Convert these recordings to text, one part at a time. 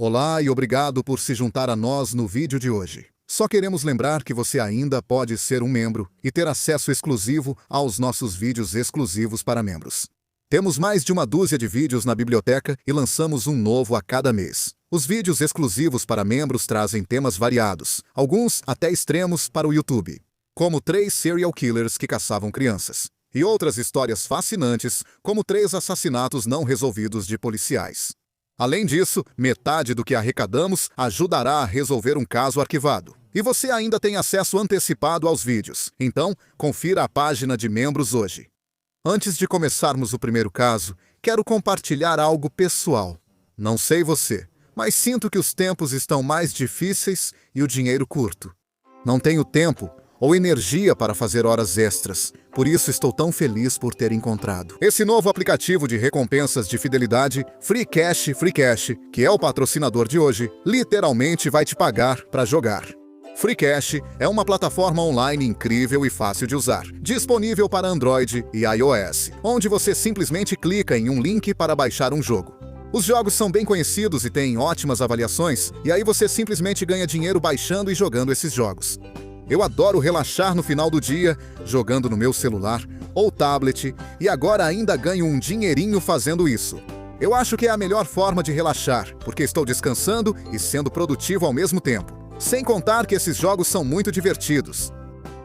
Olá e obrigado por se juntar a nós no vídeo de hoje. Só queremos lembrar que você ainda pode ser um membro e ter acesso exclusivo aos nossos vídeos exclusivos para membros. Temos mais de uma dúzia de vídeos na biblioteca e lançamos um novo a cada mês. Os vídeos exclusivos para membros trazem temas variados, alguns até extremos para o YouTube, como 3 serial killers que caçavam crianças, e outras histórias fascinantes, como 3 assassinatos não resolvidos de policiais. Além disso, metade do que arrecadamos ajudará a resolver um caso arquivado. E você ainda tem acesso antecipado aos vídeos, então confira a página de membros hoje. Antes de começarmos o primeiro caso, quero compartilhar algo pessoal. Não sei você, mas sinto que os tempos estão mais difíceis e o dinheiro curto. Não tenho tempo ou energia para fazer horas extras, por isso estou tão feliz por ter encontrado esse novo aplicativo de recompensas de fidelidade, Free Cash, que é o patrocinador de hoje, literalmente vai te pagar para jogar. Free Cash é uma plataforma online incrível e fácil de usar, disponível para Android e iOS, onde você simplesmente clica em um link para baixar um jogo. Os jogos são bem conhecidos e têm ótimas avaliações, e aí você simplesmente ganha dinheiro baixando e jogando esses jogos. Eu adoro relaxar no final do dia, jogando no meu celular ou tablet, e agora ainda ganho um dinheirinho fazendo isso. Eu acho que é a melhor forma de relaxar, porque estou descansando e sendo produtivo ao mesmo tempo. Sem contar que esses jogos são muito divertidos.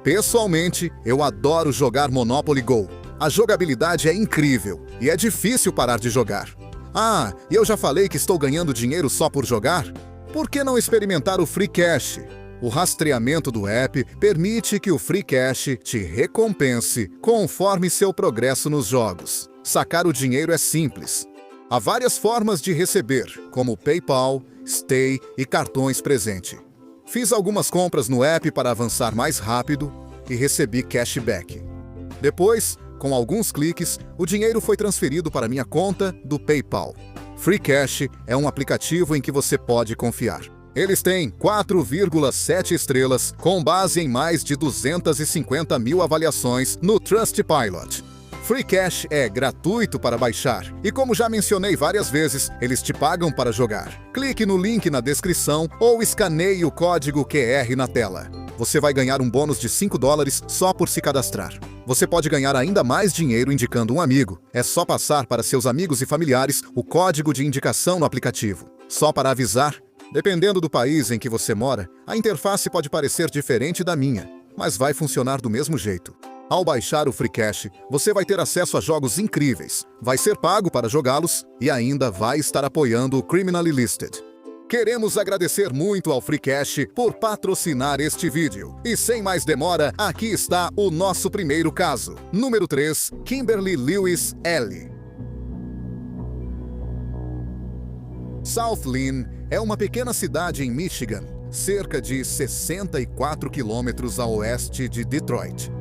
Pessoalmente, eu adoro jogar Monopoly Go. A jogabilidade é incrível e é difícil parar de jogar. Ah, e eu já falei que estou ganhando dinheiro só por jogar? Por que não experimentar o Free Cash? O rastreamento do app permite que o Free Cash te recompense conforme seu progresso nos jogos. Sacar o dinheiro é simples. Há várias formas de receber, como PayPal, Stay e cartões presente. Fiz algumas compras no app para avançar mais rápido e recebi cashback. Depois, com alguns cliques, o dinheiro foi transferido para minha conta do PayPal. Free Cash é um aplicativo em que você pode confiar. Eles têm 4,7 estrelas, com base em mais de 250 mil avaliações no Trustpilot. Free Cash é gratuito para baixar, e como já mencionei várias vezes, eles te pagam para jogar. Clique no link na descrição ou escaneie o código QR na tela. Você vai ganhar um bônus de $5 só por se cadastrar. Você pode ganhar ainda mais dinheiro indicando um amigo. É só passar para seus amigos e familiares o código de indicação no aplicativo. Só para avisar, dependendo do país em que você mora, a interface pode parecer diferente da minha, mas vai funcionar do mesmo jeito. Ao baixar o Free Cash, você vai ter acesso a jogos incríveis, vai ser pago para jogá-los e ainda vai estar apoiando o Criminally Listed. Queremos agradecer muito ao Free Cash por patrocinar este vídeo. E sem mais demora, aqui está o nosso primeiro caso. Número 3, Kimberly Lewis L. South Lynn é uma pequena cidade em Michigan, cerca de 64 quilômetros a oeste de Detroit.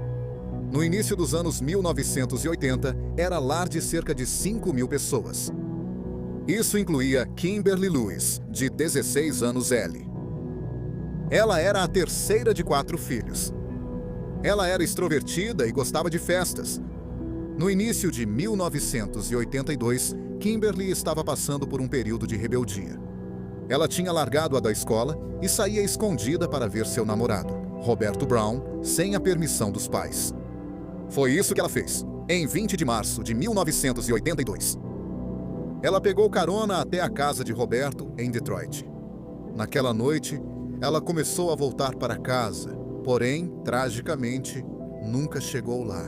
No início dos anos 1980, era lar de cerca de 5.000 pessoas. Isso incluía Kimberly Lewis, de 16 anos L. Ela era a terceira de 4 filhos. Ela era extrovertida e gostava de festas. No início de 1982, Kimberly estava passando por um período de rebeldia. Ela tinha largado a da escola e saía escondida para ver seu namorado, Roberto Brown, sem a permissão dos pais. Foi isso que ela fez, em 20 de março de 1982. Ela pegou carona até a casa de Roberto, em Detroit. Naquela noite, ela começou a voltar para casa, porém, tragicamente, nunca chegou lá.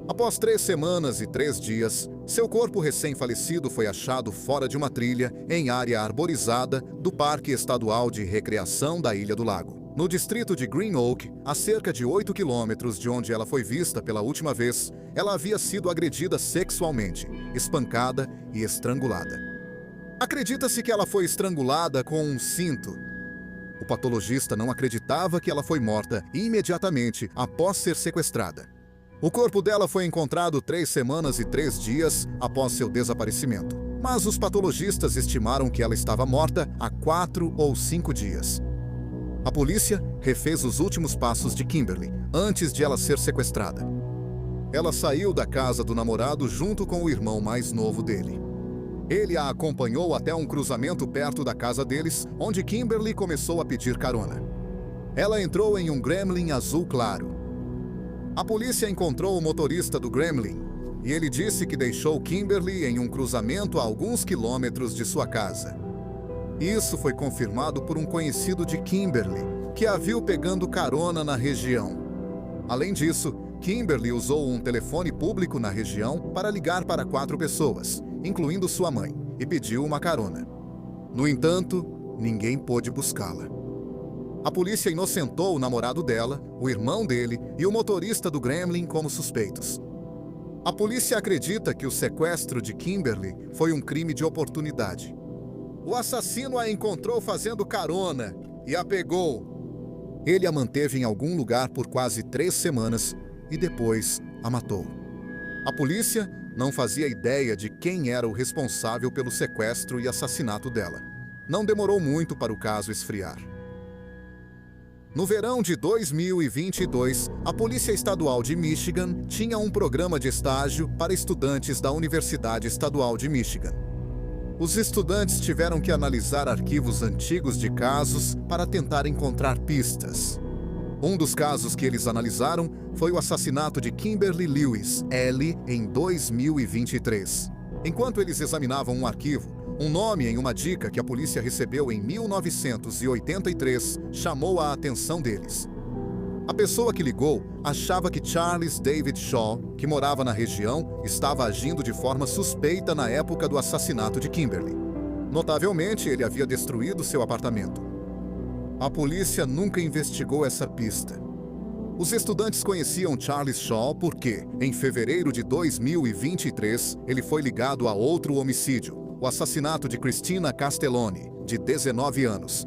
Após 3 semanas e 3 dias, seu corpo recém-falecido foi achado fora de uma trilha em área arborizada do Parque Estadual de Recreação da Ilha do Lago, no distrito de Green Oak, a cerca de 8 quilômetros de onde ela foi vista pela última vez. Ela havia sido agredida sexualmente, espancada e estrangulada. Acredita-se que ela foi estrangulada com um cinto. O patologista não acreditava que ela foi morta imediatamente após ser sequestrada. O corpo dela foi encontrado 3 semanas e 3 dias após seu desaparecimento, mas os patologistas estimaram que ela estava morta há 4 ou 5 dias. A polícia refez os últimos passos de Kimberly antes de ela ser sequestrada. Ela saiu da casa do namorado junto com o irmão mais novo dele. Ele a acompanhou até um cruzamento perto da casa deles, onde Kimberly começou a pedir carona. Ela entrou em um Gremlin azul claro. A polícia encontrou o motorista do Gremlin e ele disse que deixou Kimberly em um cruzamento a alguns quilômetros de sua casa. Isso foi confirmado por um conhecido de Kimberly, que a viu pegando carona na região. Além disso, Kimberly usou um telefone público na região para ligar para 4 pessoas, incluindo sua mãe, e pediu uma carona. No entanto, ninguém pôde buscá-la. A polícia inocentou o namorado dela, o irmão dele e o motorista do Gremlin como suspeitos. A polícia acredita que o sequestro de Kimberly foi um crime de oportunidade. O assassino a encontrou fazendo carona e a pegou. Ele a manteve em algum lugar por quase 3 semanas e depois a matou. A polícia não fazia ideia de quem era o responsável pelo sequestro e assassinato dela. Não demorou muito para o caso esfriar. No verão de 2022, a Polícia Estadual de Michigan tinha um programa de estágio para estudantes da Universidade Estadual de Michigan. Os estudantes tiveram que analisar arquivos antigos de casos para tentar encontrar pistas. Um dos casos que eles analisaram foi o assassinato de Kimberly Lewis, Ellie, em 2023. Enquanto eles examinavam um arquivo, um nome em uma dica que a polícia recebeu em 1983 chamou a atenção deles. A pessoa que ligou achava que Charles David Shaw, que morava na região, estava agindo de forma suspeita na época do assassinato de Kimberly. Notavelmente, ele havia destruído seu apartamento. A polícia nunca investigou essa pista. Os estudantes conheciam Charles Shaw porque, em fevereiro de 2023, ele foi ligado a outro homicídio, o assassinato de Christina Castelloni, de 19 anos.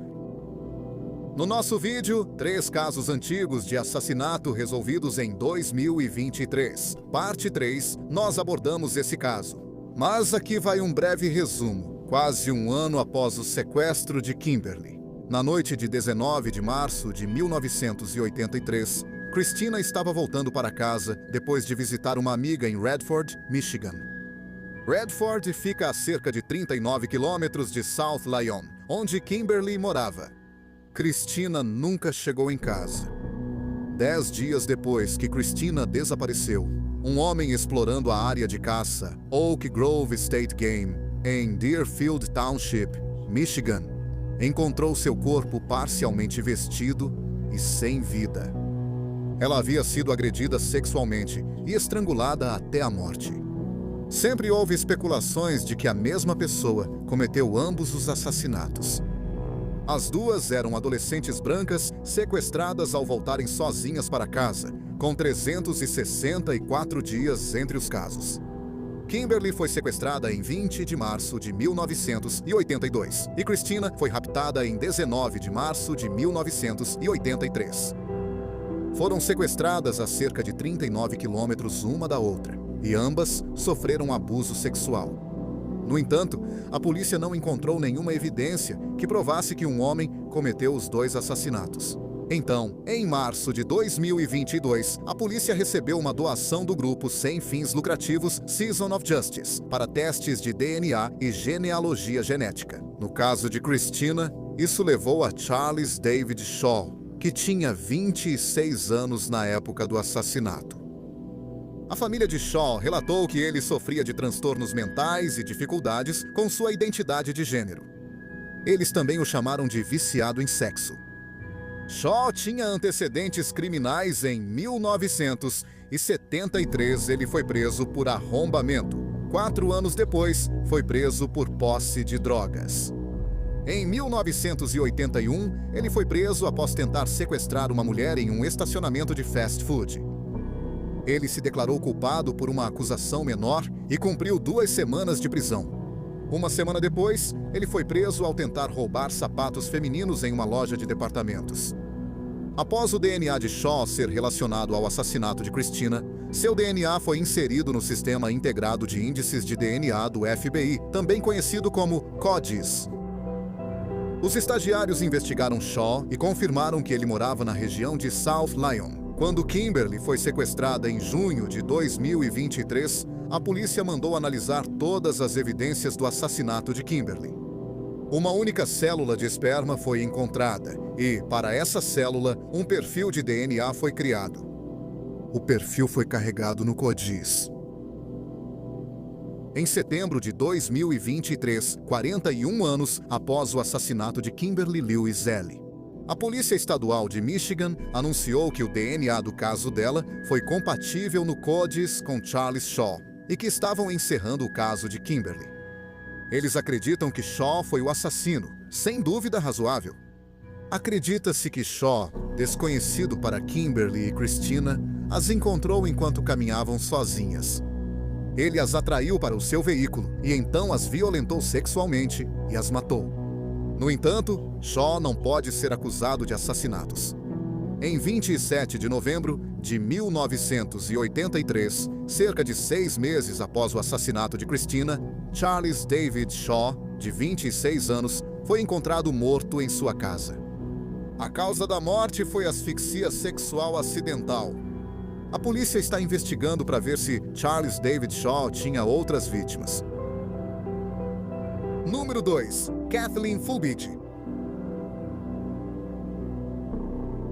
No nosso vídeo, 3 casos antigos de assassinato resolvidos em 2023. Parte 3, nós abordamos esse caso. Mas aqui vai um breve resumo, quase um ano após o sequestro de Kimberly. Na noite de 19 de março de 1983, Christina estava voltando para casa depois de visitar uma amiga em Redford, Michigan. Redford fica a cerca de 39 quilômetros de South Lyon, onde Kimberly morava. Christina nunca chegou em casa. 10 dias depois que Christina desapareceu, um homem explorando a área de caça Oak Grove State Game, em Deerfield Township, Michigan, encontrou seu corpo parcialmente vestido e sem vida. Ela havia sido agredida sexualmente e estrangulada até a morte. Sempre houve especulações de que a mesma pessoa cometeu ambos os assassinatos. As duas eram adolescentes brancas sequestradas ao voltarem sozinhas para casa, com 364 dias entre os casos. Kimberly foi sequestrada em 20 de março de 1982 e Christina foi raptada em 19 de março de 1983. Foram sequestradas a cerca de 39 quilômetros uma da outra e ambas sofreram abuso sexual. No entanto, a polícia não encontrou nenhuma evidência que provasse que um homem cometeu os 2 assassinatos. Então, em março de 2022, a polícia recebeu uma doação do grupo sem fins lucrativos Season of Justice para testes de DNA e genealogia genética. No caso de Christina, isso levou a Charles David Shaw, que tinha 26 anos na época do assassinato. A família de Shaw relatou que ele sofria de transtornos mentais e dificuldades com sua identidade de gênero. Eles também o chamaram de viciado em sexo. Shaw tinha antecedentes criminais. Em 1973, ele foi preso por arrombamento. 4 anos depois, foi preso por posse de drogas. Em 1981, ele foi preso após tentar sequestrar uma mulher em um estacionamento de fast food. Ele se declarou culpado por uma acusação menor e cumpriu 2 semanas de prisão. Uma semana depois, ele foi preso ao tentar roubar sapatos femininos em uma loja de departamentos. Após o DNA de Shaw ser relacionado ao assassinato de Christina, seu DNA foi inserido no Sistema Integrado de Índices de DNA do FBI, também conhecido como CODIS. Os estagiários investigaram Shaw e confirmaram que ele morava na região de South Lyon. Quando Kimberly foi sequestrada em junho de 2023, a polícia mandou analisar todas as evidências do assassinato de Kimberly. Uma única célula de esperma foi encontrada e, para essa célula, um perfil de DNA foi criado. O perfil foi carregado no CODIS. Em setembro de 2023, 41 anos após o assassinato de Kimberly Lewis L., a Polícia Estadual de Michigan anunciou que o DNA do caso dela foi compatível no CODIS com Charles Shaw e que estavam encerrando o caso de Kimberly. Eles acreditam que Shaw foi o assassino, sem dúvida razoável. Acredita-se que Shaw, desconhecido para Kimberly e Christina, as encontrou enquanto caminhavam sozinhas. Ele as atraiu para o seu veículo e então as violentou sexualmente e as matou. No entanto, Shaw não pode ser acusado de assassinatos. Em 27 de novembro de 1983, cerca de 6 meses após o assassinato de Christina, Charles David Shaw, de 26 anos, foi encontrado morto em sua casa. A causa da morte foi asfixia sexual acidental. A polícia está investigando para ver se Charles David Shaw tinha outras vítimas. Número 2. Kathleen Fulbig.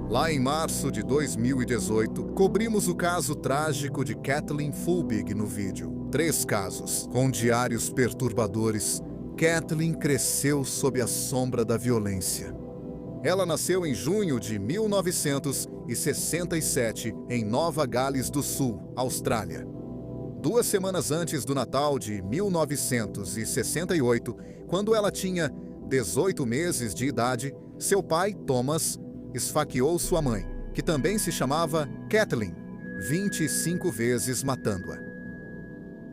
Lá em março de 2018, cobrimos o caso trágico de Kathleen Fulbig no vídeo. 3 casos, com diários perturbadores. Kathleen cresceu sob a sombra da violência. Ela nasceu em junho de 1967, em Nova Gales do Sul, Austrália. 2 semanas antes do Natal de 1968, quando ela tinha 18 meses de idade, seu pai, Thomas, esfaqueou sua mãe, que também se chamava Kathleen, 25 vezes matando-a.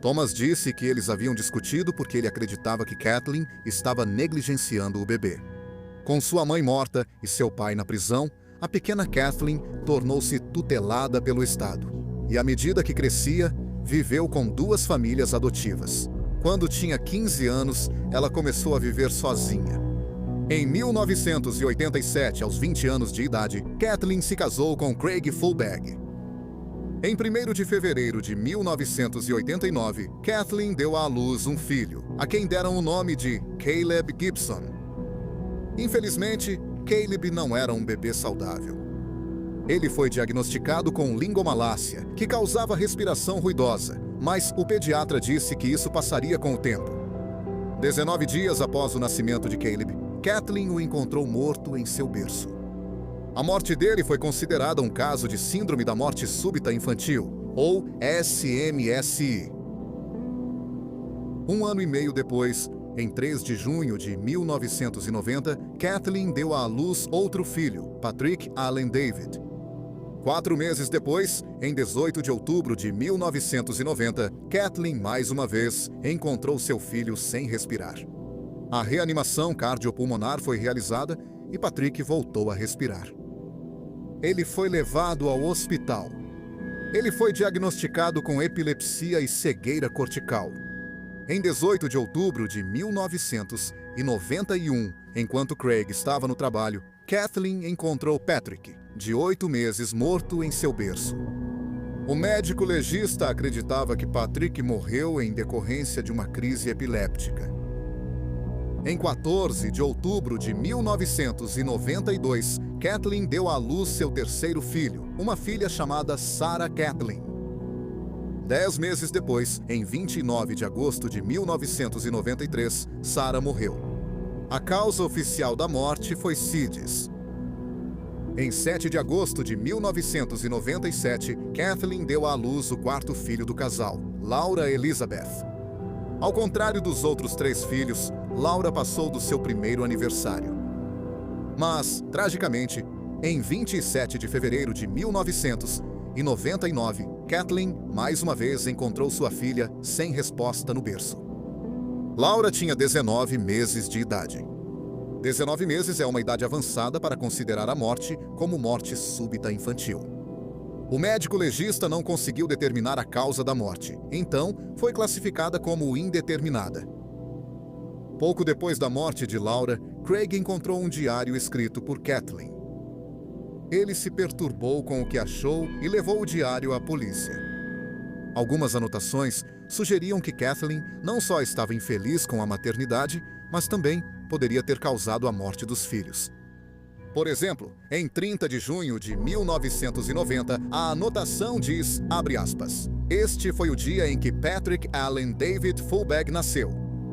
Thomas disse que eles haviam discutido porque ele acreditava que Kathleen estava negligenciando o bebê. Com sua mãe morta e seu pai na prisão, a pequena Kathleen tornou-se tutelada pelo Estado. E à medida que crescia, viveu com 2 famílias adotivas. Quando tinha 15 anos, ela começou a viver sozinha. Em 1987, aos 20 anos de idade, Kathleen se casou com Craig Fulbig. Em 1º de fevereiro de 1989, Kathleen deu à luz um filho, a quem deram o nome de Caleb Gibson. Infelizmente, Caleb não era um bebê saudável. Ele foi diagnosticado com lingomalácia, que causava respiração ruidosa, mas o pediatra disse que isso passaria com o tempo. 19 dias após o nascimento de Caleb, Kathleen o encontrou morto em seu berço. A morte dele foi considerada um caso de Síndrome da Morte Súbita Infantil, ou SMSI. 1 ano e meio depois, em 3 de junho de 1990, Kathleen deu à luz outro filho, Patrick Allen David. 4 meses depois, em 18 de outubro de 1990, Kathleen, mais uma vez, encontrou seu filho sem respirar. A reanimação cardiopulmonar foi realizada e Patrick voltou a respirar. Ele foi levado ao hospital. Ele foi diagnosticado com epilepsia e cegueira cortical. Em 18 de outubro de 1991, enquanto Craig estava no trabalho, Kathleen encontrou Patrick, de 8 meses, morto em seu berço. O médico legista acreditava que Patrick morreu em decorrência de uma crise epiléptica. Em 14 de outubro de 1992, Kathleen deu à luz seu terceiro filho, uma filha chamada Sarah Kathleen. 10 meses depois, em 29 de agosto de 1993, Sarah morreu. A causa oficial da morte foi CIDS. Em 7 de agosto de 1997, Kathleen deu à luz o 4º filho do casal, Laura Elizabeth. Ao contrário dos outros 3 filhos, Laura passou do seu primeiro aniversário. Mas, tragicamente, em 27 de fevereiro de 1999, Kathleen mais uma vez encontrou sua filha sem resposta no berço. Laura tinha 19 meses de idade. 19 meses é uma idade avançada para considerar a morte como morte súbita infantil. O médico legista não conseguiu determinar a causa da morte, então foi classificada como indeterminada. Pouco depois da morte de Laura, Craig encontrou um diário escrito por Kathleen. Ele se perturbou com o que achou e levou o diário à polícia. Algumas anotações sugeriam que Kathleen não só estava infeliz com a maternidade, mas também poderia ter causado a morte dos filhos. Por exemplo, em 30 de junho de 1990, a anotação diz, abre aspas, "Este foi o dia em que Patrick Allen David Fullbag nasceu.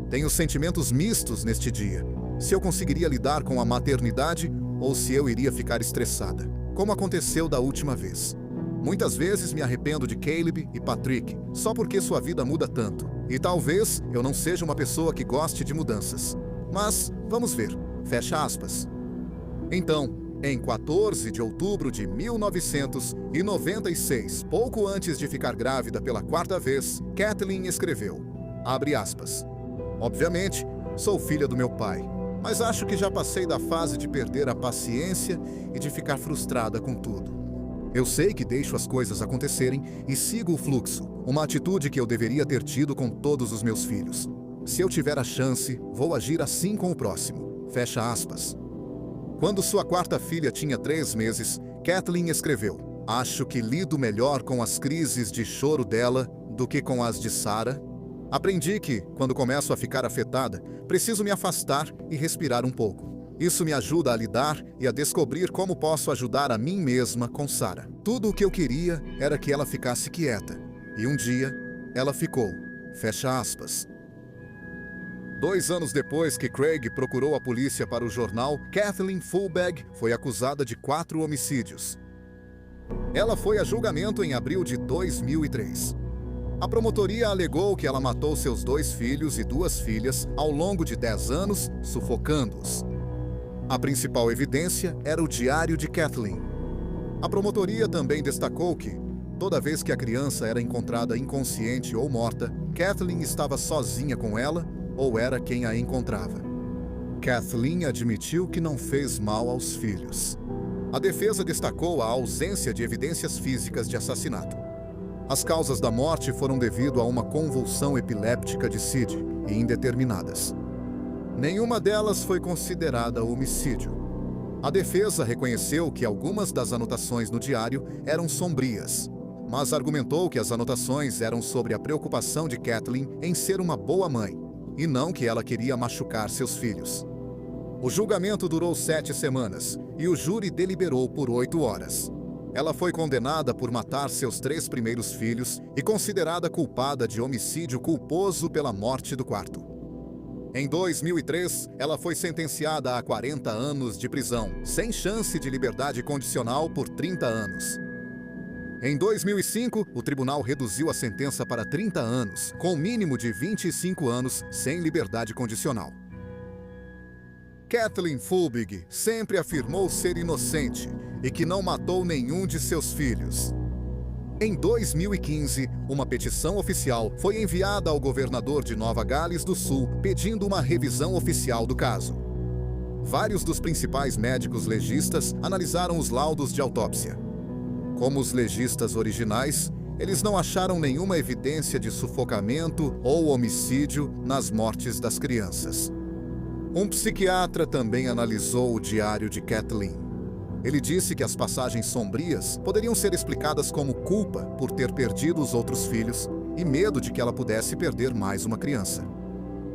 Tenho sentimentos mistos neste dia. Se eu conseguiria lidar com a maternidade ou se eu iria ficar estressada, como aconteceu da última vez. Muitas vezes me arrependo de Caleb e Patrick, só porque sua vida muda tanto. E talvez eu não seja uma pessoa que goste de mudanças. Mas vamos ver." Fecha aspas. Então, em 14 de outubro de 1996, pouco antes de ficar grávida pela quarta vez, Kathleen escreveu, abre aspas, "Obviamente, sou filha do meu pai, mas acho que já passei da fase de perder a paciência e de ficar frustrada com tudo. Eu sei que deixo as coisas acontecerem e sigo o fluxo, uma atitude que eu deveria ter tido com todos os meus filhos. Se eu tiver a chance, vou agir assim com o próximo." Fecha aspas. Quando sua quarta filha tinha 3 meses, Kathleen escreveu, "Acho que lido melhor com as crises de choro dela do que com as de Sarah. Aprendi que, quando começo a ficar afetada, preciso me afastar e respirar um pouco. Isso me ajuda a lidar e a descobrir como posso ajudar a mim mesma com Sarah. Tudo o que eu queria era que ela ficasse quieta. E um dia, ela ficou." Fecha aspas. 2 anos depois que Craig procurou a polícia para o jornal, Kathleen Fullbag foi acusada de 4 homicídios. Ela foi a julgamento em abril de 2003. A promotoria alegou que ela matou seus 2 filhos e 2 filhas ao longo de 10 anos, sufocando-os. A principal evidência era o diário de Kathleen. A promotoria também destacou que, toda vez que a criança era encontrada inconsciente ou morta, Kathleen estava sozinha com ela ou era quem a encontrava. Kathleen admitiu que não fez mal aos filhos. A defesa destacou a ausência de evidências físicas de assassinato. As causas da morte foram devido a uma convulsão epiléptica de Sid e indeterminadas. Nenhuma delas foi considerada homicídio. A defesa reconheceu que algumas das anotações no diário eram sombrias, mas argumentou que as anotações eram sobre a preocupação de Kathleen em ser uma boa mãe, e não que ela queria machucar seus filhos. O julgamento durou 7 semanas e o júri deliberou por 8 horas. Ela foi condenada por matar seus 3 primeiros filhos e considerada culpada de homicídio culposo pela morte do quarto. Em 2003, ela foi sentenciada a 40 anos de prisão, sem chance de liberdade condicional por 30 anos. Em 2005, o tribunal reduziu a sentença para 30 anos, com mínimo de 25 anos sem liberdade condicional. Kathleen Fullbag sempre afirmou ser inocente e que não matou nenhum de seus filhos. Em 2015, uma petição oficial foi enviada ao governador de Nova Gales do Sul pedindo uma revisão oficial do caso. Vários dos principais médicos legistas analisaram os laudos de autópsia. Como os legistas originais, eles não acharam nenhuma evidência de sufocamento ou homicídio nas mortes das crianças. Um psiquiatra também analisou o diário de Kathleen. Ele disse que as passagens sombrias poderiam ser explicadas como culpa por ter perdido os outros filhos e medo de que ela pudesse perder mais uma criança.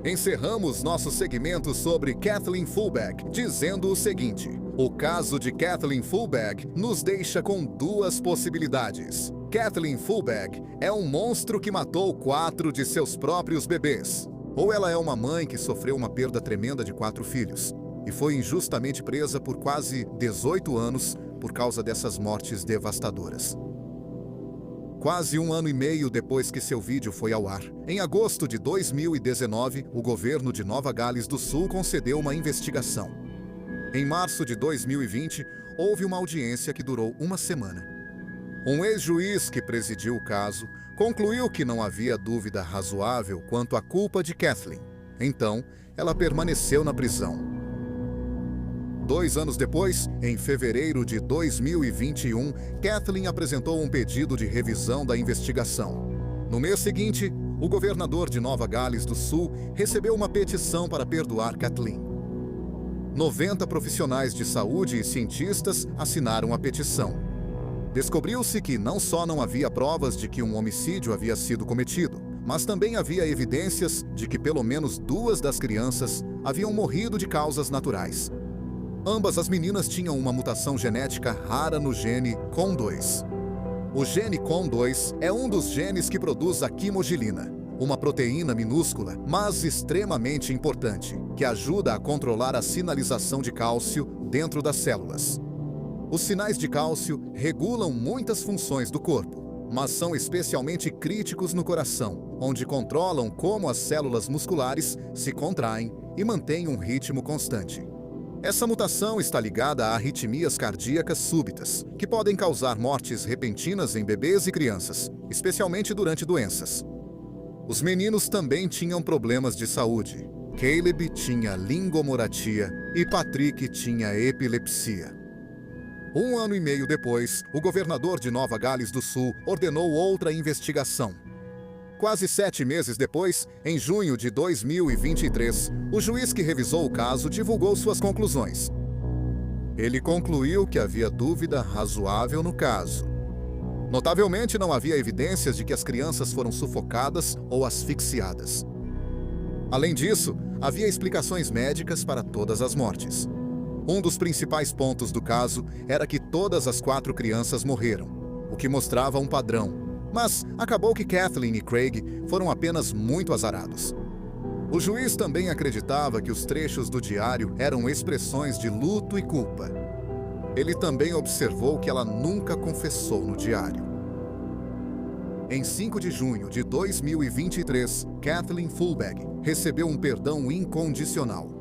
Encerramos nosso segmento sobre Kathleen Fullbag dizendo o seguinte: o caso de Kathleen Fullbag nos deixa com 2 possibilidades. Kathleen Fullbag é um monstro que matou 4 de seus próprios bebês. Ou ela é uma mãe que sofreu uma perda tremenda de 4 filhos e foi injustamente presa por quase 18 anos por causa dessas mortes devastadoras. Quase 1 ano e meio depois que seu vídeo foi ao ar, em agosto de 2019, o governo de Nova Gales do Sul concedeu uma investigação. Em março de 2020, houve uma audiência que durou 1 semana. Um ex-juiz que presidiu o caso concluiu que não havia dúvida razoável quanto à culpa de Kathleen. Então, ela permaneceu na prisão. 2 anos depois, em fevereiro de 2021, Kathleen apresentou um pedido de revisão da investigação. No mês seguinte, o governador de Nova Gales do Sul recebeu uma petição para perdoar Kathleen. 90 profissionais de saúde e cientistas assinaram a petição. Descobriu-se que não só não havia provas de que um homicídio havia sido cometido, mas também havia evidências de que pelo menos 2 das crianças haviam morrido de causas naturais. Ambas as meninas tinham uma mutação genética rara no gene COM2. O gene COM2 é um dos genes que produz a quimogilina, uma proteína minúscula, mas extremamente importante, que ajuda a controlar a sinalização de cálcio dentro das células. Os sinais de cálcio regulam muitas funções do corpo, mas são especialmente críticos no coração, onde controlam como as células musculares se contraem e mantêm um ritmo constante. Essa mutação está ligada a arritmias cardíacas súbitas, que podem causar mortes repentinas em bebês e crianças, especialmente durante doenças. Os meninos também tinham problemas de saúde. Caleb tinha lingomoratia e Patrick tinha epilepsia. 1 ano e meio depois, o governador de Nova Gales do Sul ordenou outra investigação. Quase 7 meses depois, em junho de 2023, o juiz que revisou o caso divulgou suas conclusões. Ele concluiu que havia dúvida razoável no caso. Notavelmente, não havia evidências de que as crianças foram sufocadas ou asfixiadas. Além disso, havia explicações médicas para todas as mortes. Um dos principais pontos do caso era que todas as 4 crianças morreram, o que mostrava um padrão. Mas acabou que Kathleen e Craig foram apenas muito azarados. O juiz também acreditava que os trechos do diário eram expressões de luto e culpa. Ele também observou que ela nunca confessou no diário. Em 5 de junho de 2023, Kathleen Fullbag recebeu um perdão incondicional.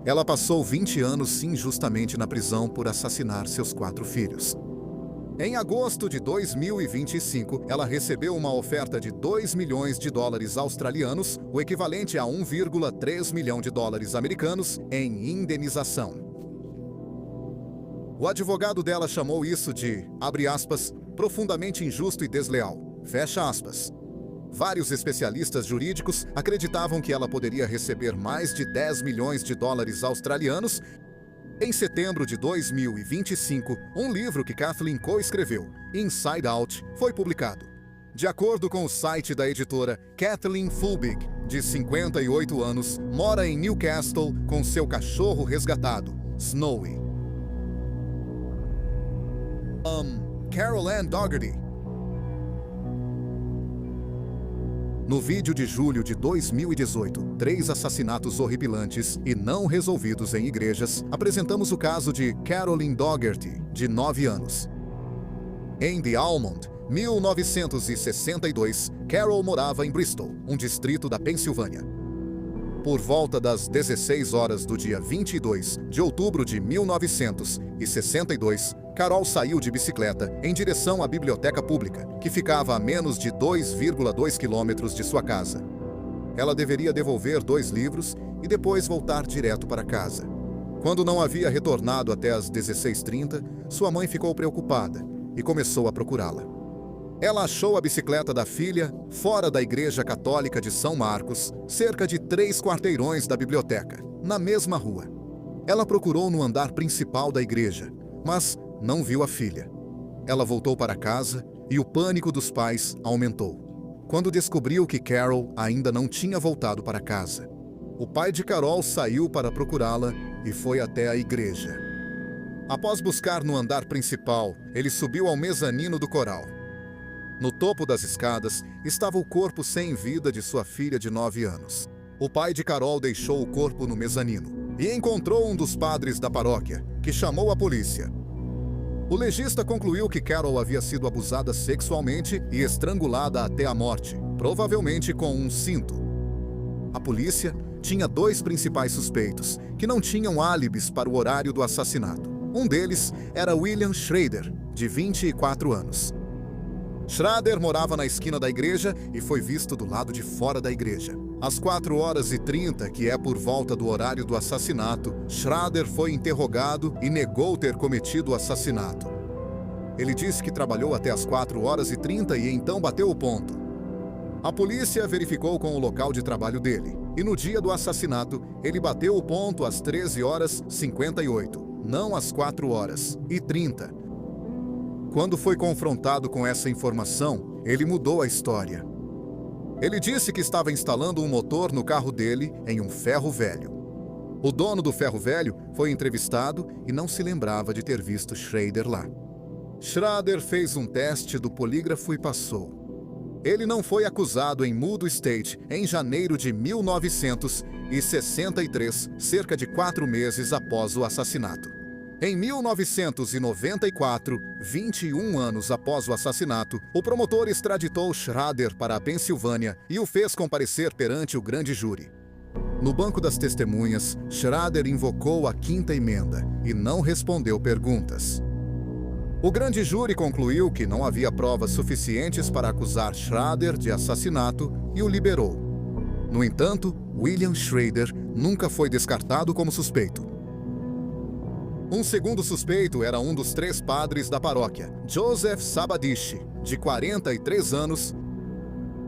Ela passou 20 anos injustamente na prisão por assassinar seus 4 filhos. Em agosto de 2025, ela recebeu uma oferta de 2 milhões de dólares australianos, o equivalente a 1,3 milhão de dólares americanos, em indenização. O advogado dela chamou isso de, abre aspas, profundamente injusto e desleal, fecha aspas. Vários especialistas jurídicos acreditavam que ela poderia receber mais de 10 milhões de dólares australianos. Em setembro de 2025, um livro que Kathleen co-escreveu, Inside Out, foi publicado. De acordo com o site da editora, Kathleen Fullbag, de 58 anos, mora em Newcastle com seu cachorro resgatado, Snowy. Carol Ann Dougherty. No vídeo de julho de 2018, 3 assassinatos horripilantes e não resolvidos em igrejas, apresentamos o caso de Carolyn Dougherty, de 9 anos. Em The Almond, 1962, Carol morava em Bristol, um distrito da Pensilvânia. Por volta das 16 horas do dia 22 de outubro de 1962, Carol saiu de bicicleta em direção à biblioteca pública, que ficava a menos de 2,2 quilômetros de sua casa. Ela deveria devolver 2 livros e depois voltar direto para casa. Quando não havia retornado até as 16h30, sua mãe ficou preocupada e começou a procurá-la. Ela achou a bicicleta da filha fora da Igreja Católica de São Marcos, cerca de 3 quarteirões da biblioteca, na mesma rua. Ela procurou no andar principal da igreja, mas não viu a filha. Ela voltou para casa e o pânico dos pais aumentou, quando descobriu que Carol ainda não tinha voltado para casa. O pai de Carol saiu para procurá-la e foi até a igreja. Após buscar no andar principal, ele subiu ao mezanino do coral. No topo das escadas estava o corpo sem vida de sua filha de 9 anos. O pai de Carol deixou o corpo no mezanino e encontrou um dos padres da paróquia, que chamou a polícia. O legista concluiu que Carol havia sido abusada sexualmente e estrangulada até a morte, provavelmente com um cinto. A polícia tinha 2 principais suspeitos, que não tinham álibis para o horário do assassinato. Um deles era William Schrader, de 24 anos. Schrader morava na esquina da igreja e foi visto do lado de fora da igreja. Às 4h30, que é por volta do horário do assassinato, Schrader foi interrogado e negou ter cometido o assassinato. Ele disse que trabalhou até às 4h30 e então bateu o ponto. A polícia verificou com o local de trabalho dele, e no dia do assassinato, ele bateu o ponto às 13h58, não às 4h30. Quando foi confrontado com essa informação, ele mudou a história. Ele disse que estava instalando um motor no carro dele em um ferro velho. O dono do ferro velho foi entrevistado e não se lembrava de ter visto Schrader lá. Schrader fez um teste do polígrafo e passou. Ele não foi acusado em Moody State em janeiro de 1963, cerca de 4 meses após o assassinato. Em 1994, 21 anos após o assassinato, o promotor extraditou Schrader para a Pensilvânia e o fez comparecer perante o grande júri. No banco das testemunhas, Schrader invocou a quinta emenda e não respondeu perguntas. O grande júri concluiu que não havia provas suficientes para acusar Schrader de assassinato e o liberou. No entanto, William Schrader nunca foi descartado como suspeito. Um segundo suspeito era um dos 3 padres da paróquia, Joseph Sabadish, de 43 anos.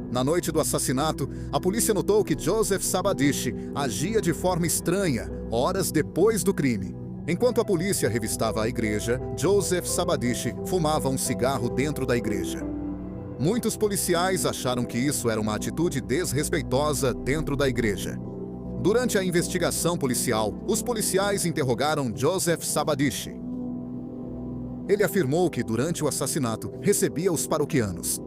Na noite do assassinato, a polícia notou que Joseph Sabadish agia de forma estranha, horas depois do crime. Enquanto a polícia revistava a igreja, Joseph Sabadish fumava um cigarro dentro da igreja. Muitos policiais acharam que isso era uma atitude desrespeitosa dentro da igreja. Durante a investigação policial, os policiais interrogaram Joseph Sabadish. Ele afirmou que durante o assassinato recebia os paroquianos.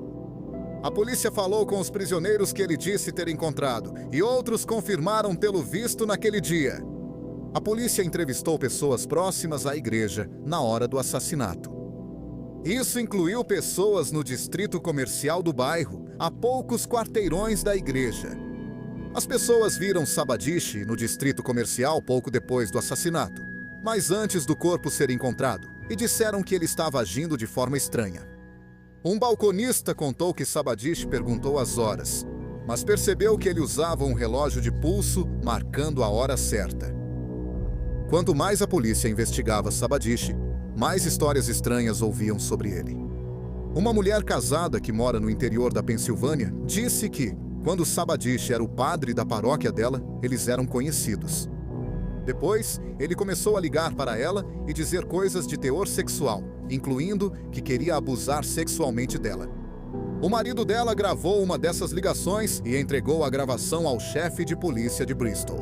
A polícia falou com os prisioneiros que ele disse ter encontrado, e outros confirmaram tê-lo visto naquele dia. A polícia entrevistou pessoas próximas à igreja na hora do assassinato. Isso incluiu pessoas no distrito comercial do bairro, a poucos quarteirões da igreja. As pessoas viram Sabadish no distrito comercial pouco depois do assassinato, mas antes do corpo ser encontrado, e disseram que ele estava agindo de forma estranha. Um balconista contou que Sabadish perguntou as horas, mas percebeu que ele usava um relógio de pulso marcando a hora certa. Quanto mais a polícia investigava Sabadish, mais histórias estranhas ouviam sobre ele. Uma mulher casada que mora no interior da Pensilvânia disse que, quando Sabadish era o padre da paróquia dela, eles eram conhecidos. Depois, ele começou a ligar para ela e dizer coisas de teor sexual, incluindo que queria abusar sexualmente dela. O marido dela gravou uma dessas ligações e entregou a gravação ao chefe de polícia de Bristol.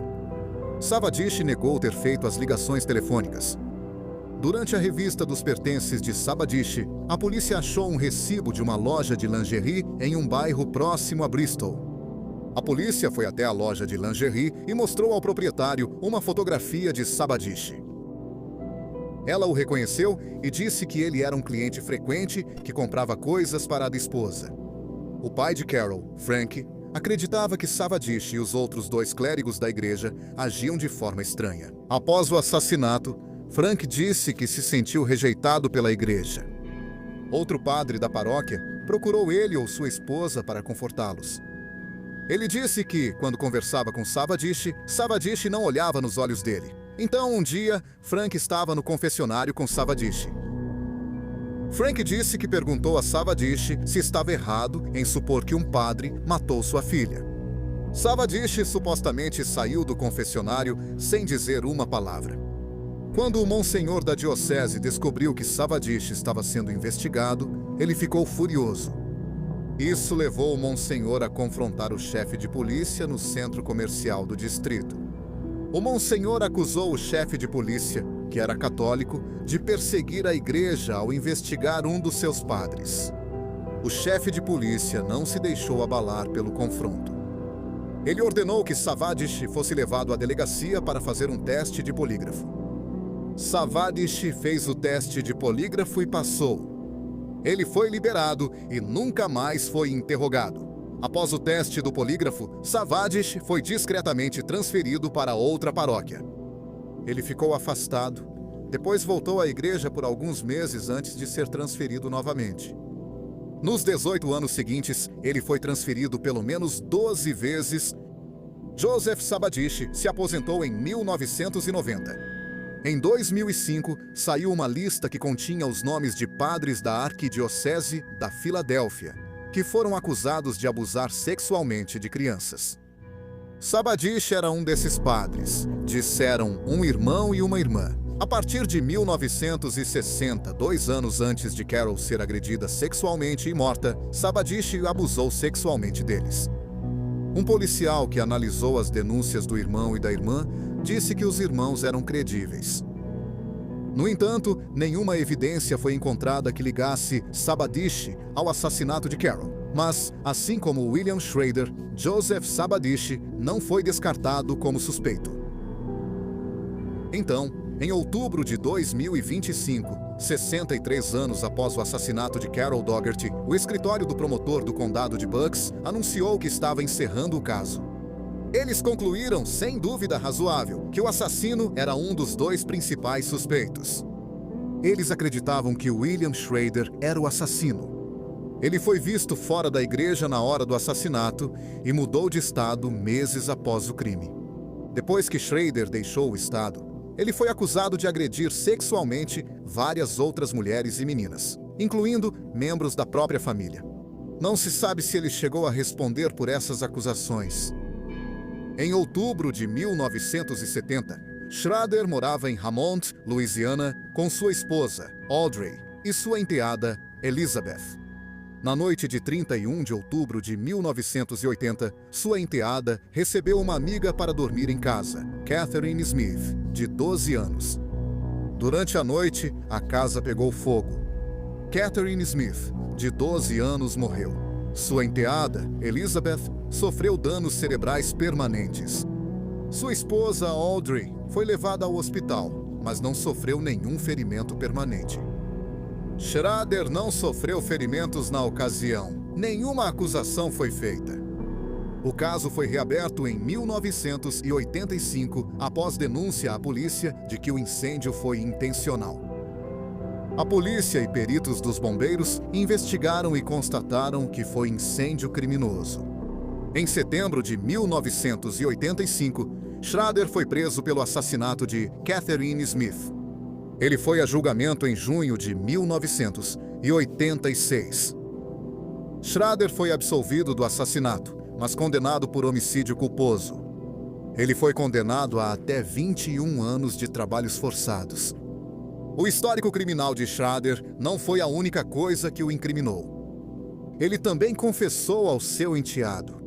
Sabadish negou ter feito as ligações telefônicas. Durante a revista dos pertences de Sabadish, a polícia achou um recibo de uma loja de lingerie em um bairro próximo a Bristol. A polícia foi até a loja de lingerie e mostrou ao proprietário uma fotografia de Sabadish. Ela o reconheceu e disse que ele era um cliente frequente que comprava coisas para a esposa. O pai de Carol, Frank, acreditava que Sabadish e os outros 2 clérigos da igreja agiam de forma estranha. Após o assassinato, Frank disse que se sentiu rejeitado pela igreja. Outro padre da paróquia procurou ele ou sua esposa para confortá-los. Ele disse que, quando conversava com Sabadish, Sabadish não olhava nos olhos dele. Então, um dia, Frank estava no confessionário com Sabadish. Frank disse que perguntou a Sabadish se estava errado em supor que um padre matou sua filha. Sabadish supostamente saiu do confessionário sem dizer uma palavra. Quando o monsenhor da diocese descobriu que Sabadish estava sendo investigado, ele ficou furioso. Isso levou o monsenhor a confrontar o chefe de polícia no centro comercial do distrito. O monsenhor acusou o chefe de polícia, que era católico, de perseguir a igreja ao investigar um dos seus padres. O chefe de polícia não se deixou abalar pelo confronto. Ele ordenou que Sabadish fosse levado à delegacia para fazer um teste de polígrafo. Sabadish fez o teste de polígrafo e passou. Ele foi liberado e nunca mais foi interrogado. Após o teste do polígrafo, Sabadish foi discretamente transferido para outra paróquia. Ele ficou afastado, depois voltou à igreja por alguns meses antes de ser transferido novamente. Nos 18 anos seguintes, ele foi transferido pelo menos 12 vezes. Joseph Sabadish se aposentou em 1990. Em 2005, saiu uma lista que continha os nomes de padres da Arquidiocese da Filadélfia, que foram acusados de abusar sexualmente de crianças. Sabadish era um desses padres, disseram um irmão e uma irmã. A partir de 1960, 2 anos antes de Carol ser agredida sexualmente e morta, Sabadish abusou sexualmente deles. Um policial que analisou as denúncias do irmão e da irmã disse que os irmãos eram credíveis. No entanto, nenhuma evidência foi encontrada que ligasse Sabadish ao assassinato de Carol. Mas, assim como William Schrader, Joseph Sabadish não foi descartado como suspeito. Então, em outubro de 2025, 63 anos após o assassinato de Carol Dougherty, o escritório do promotor do condado de Bucks anunciou que estava encerrando o caso. Eles concluíram, sem dúvida razoável, que o assassino era um dos 2 principais suspeitos. Eles acreditavam que William Schrader era o assassino. Ele foi visto fora da igreja na hora do assassinato e mudou de estado meses após o crime. Depois que Schrader deixou o estado, ele foi acusado de agredir sexualmente várias outras mulheres e meninas, incluindo membros da própria família. Não se sabe se ele chegou a responder por essas acusações. Em outubro de 1970, Schrader morava em Hammond, Louisiana, com sua esposa, Audrey, e sua enteada, Elizabeth. Na noite de 31 de outubro de 1980, sua enteada recebeu uma amiga para dormir em casa, Catherine Smith, de 12 anos. Durante a noite, a casa pegou fogo. Catherine Smith, de 12 anos, morreu. Sua enteada, Elizabeth, sofreu danos cerebrais permanentes. Sua esposa, Audrey, foi levada ao hospital, mas não sofreu nenhum ferimento permanente. Schrader não sofreu ferimentos na ocasião. Nenhuma acusação foi feita. O caso foi reaberto em 1985 após denúncia à polícia de que o incêndio foi intencional. A polícia e peritos dos bombeiros investigaram e constataram que foi incêndio criminoso. Em setembro de 1985, Schrader foi preso pelo assassinato de Catherine Smith. Ele foi a julgamento em junho de 1986. Schrader foi absolvido do assassinato, mas condenado por homicídio culposo. Ele foi condenado a até 21 anos de trabalhos forçados. O histórico criminal de Schrader não foi a única coisa que o incriminou. Ele também confessou ao seu enteado.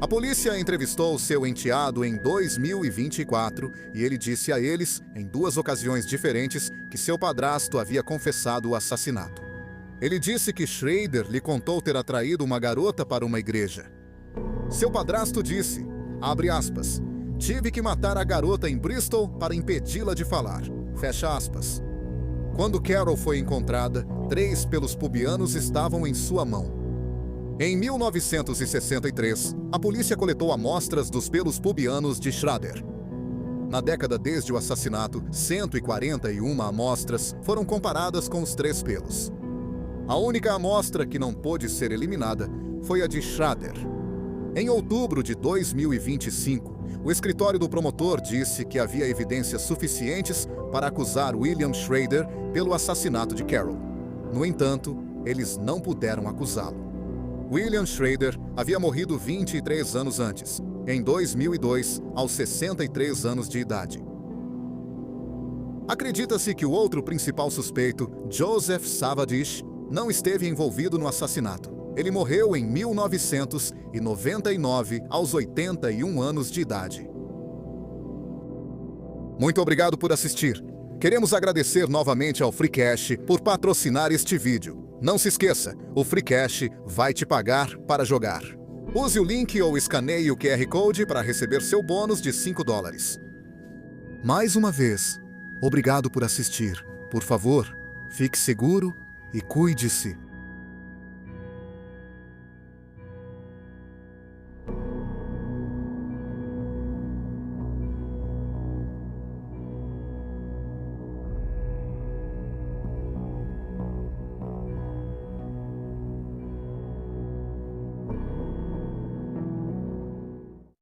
A polícia entrevistou seu enteado em 2024 e ele disse a eles, em 2 ocasiões diferentes, que seu padrasto havia confessado o assassinato. Ele disse que Schrader lhe contou ter atraído uma garota para uma igreja. Seu padrasto disse, abre aspas, tive que matar a garota em Bristol para impedi-la de falar, fecha aspas. Quando Carol foi encontrada, 3 pelos pubianos estavam em sua mão. Em 1963, a polícia coletou amostras dos pelos pubianos de Schrader. Na década desde o assassinato, 141 amostras foram comparadas com os 3 pelos. A única amostra que não pôde ser eliminada foi a de Schrader. Em outubro de 2025, o escritório do promotor disse que havia evidências suficientes para acusar William Schrader pelo assassinato de Carol. No entanto, eles não puderam acusá-lo. William Schrader havia morrido 23 anos antes, em 2002, aos 63 anos de idade. Acredita-se que o outro principal suspeito, Joseph Sabadish, não esteve envolvido no assassinato. Ele morreu em 1999, aos 81 anos de idade. Muito obrigado por assistir. Queremos agradecer novamente ao FreeCash por patrocinar este vídeo. Não se esqueça, o FreeCash vai te pagar para jogar. Use o link ou escaneie o QR Code para receber seu bônus de $5. Mais uma vez, obrigado por assistir. Por favor, fique seguro e cuide-se.